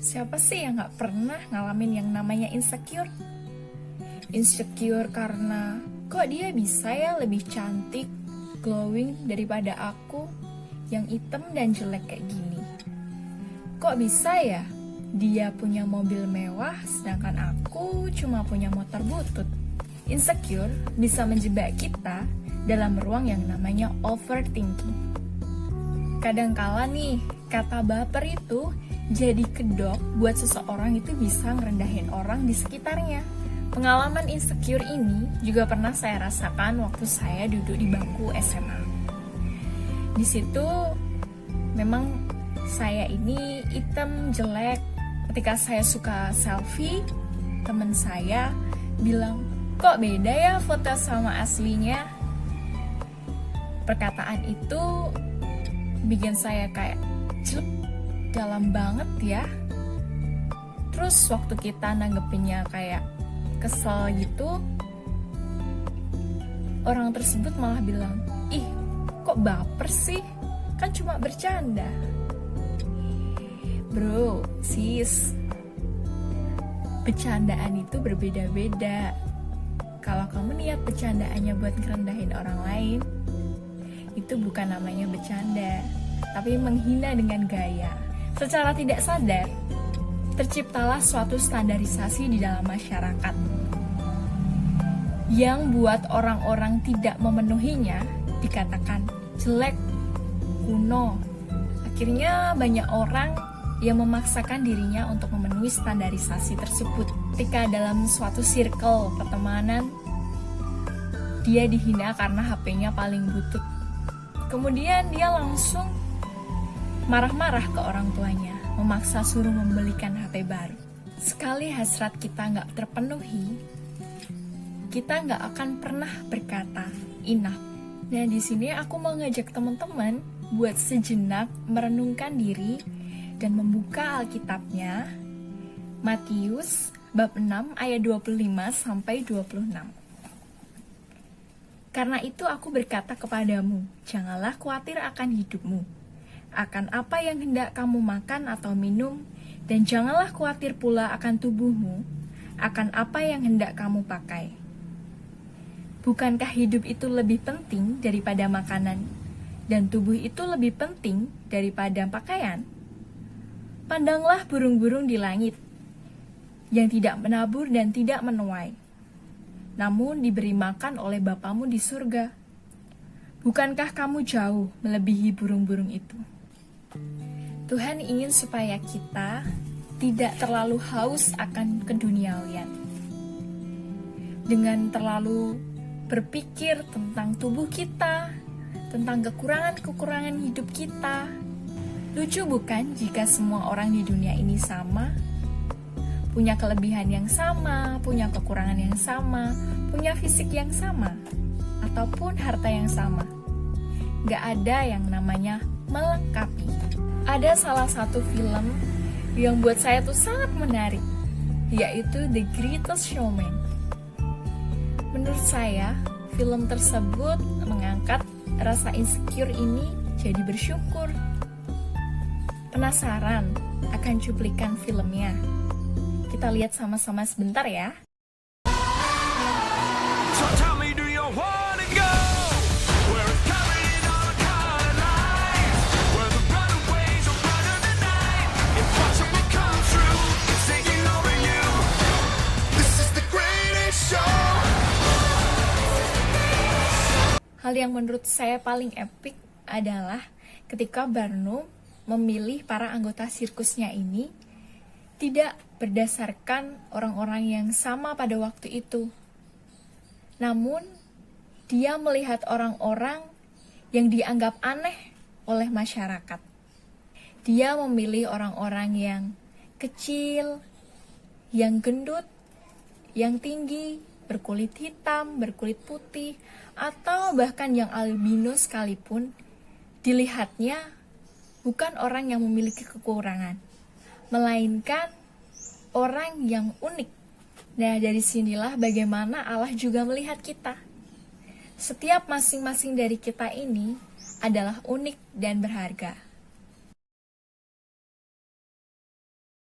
Siapa sih yang gak pernah ngalamin yang namanya insecure? Insecure karena kok dia bisa ya lebih cantik, glowing daripada aku yang hitam dan jelek kayak gini. Kok bisa ya dia punya mobil mewah sedangkan aku cuma punya motor butut. Insecure bisa menjebak kita dalam ruang yang namanya overthinking. Kadangkala nih, kata baper itu jadi kedok buat seseorang itu bisa ngerendahin orang di sekitarnya. Pengalaman insecure ini juga pernah saya rasakan waktu saya duduk di bangku SMA. Di situ memang saya ini hitam jelek. Ketika saya suka selfie, teman saya bilang, "Kok beda ya foto sama aslinya?" Perkataan itu bikin saya kayak jelek, dalam banget ya. Terus waktu kita nanggepinnya kayak kesel gitu, orang tersebut malah bilang, "Ih, kok baper sih? Kan cuma bercanda." Bro, sis, bercandaan itu berbeda-beda. Kalau kamu niat bercandaannya buat ngerendahin orang lain, itu bukan namanya bercanda, tapi menghina dengan gaya. Secara tidak sadar, terciptalah suatu standarisasi di dalam masyarakat yang buat orang-orang tidak memenuhinya dikatakan jelek, kuno. Akhirnya banyak orang yang memaksakan dirinya untuk memenuhi standarisasi tersebut. Ketika dalam suatu circle pertemanan, dia dihina karena HP-nya paling butut. Kemudian dia langsung marah-marah ke orang tuanya, memaksa suruh membelikan HP baru. Sekali hasrat kita nggak terpenuhi, kita nggak akan pernah berkata enough. Nah, di sini aku mau ngajak teman-teman buat sejenak merenungkan diri dan membuka Alkitabnya, Matius bab 6 ayat 25 sampai 26. Karena itu aku berkata kepadamu, janganlah khawatir akan hidupmu, akan apa yang hendak kamu makan atau minum, dan janganlah khawatir pula akan tubuhmu, akan apa yang hendak kamu pakai. Bukankah hidup itu lebih penting daripada makanan, dan tubuh itu lebih penting daripada pakaian? Pandanglah burung-burung di langit, yang tidak menabur dan tidak menuai, namun diberi makan oleh Bapamu di surga. Bukankah kamu jauh melebihi burung-burung itu? Tuhan ingin supaya kita tidak terlalu haus akan keduniawian. Dengan terlalu berpikir tentang tubuh kita, tentang kekurangan-kekurangan hidup kita. Lucu bukan jika semua orang di dunia ini sama? Punya kelebihan yang sama, punya kekurangan yang sama, punya fisik yang sama, ataupun harta yang sama. Gak ada yang namanya melengkapi. Ada salah satu film yang buat saya tuh sangat menarik, yaitu The Greatest Showman. Menurut saya, film tersebut mengangkat rasa insecure ini jadi bersyukur. Penasaran akan cuplikan filmnya? Kita lihat sama-sama sebentar ya. So tell me, do you wanna go where it's coming on a color line, where the runaways are running the night? Impossible come true, it's taking over you. This is the greatest show. Hal yang menurut saya paling epik adalah ketika Barnum memilih para anggota sirkusnya ini tidak berdasarkan orang-orang yang sama pada waktu itu. Namun, dia melihat orang-orang yang dianggap aneh oleh masyarakat. Dia memilih orang-orang yang kecil, yang gendut, yang tinggi, berkulit hitam, berkulit putih, atau bahkan yang albino sekalipun, dilihatnya bukan orang yang memiliki kekurangan, melainkan orang yang unik. Nah, dari sinilah bagaimana Allah juga melihat kita. Setiap masing-masing dari kita ini adalah unik dan berharga.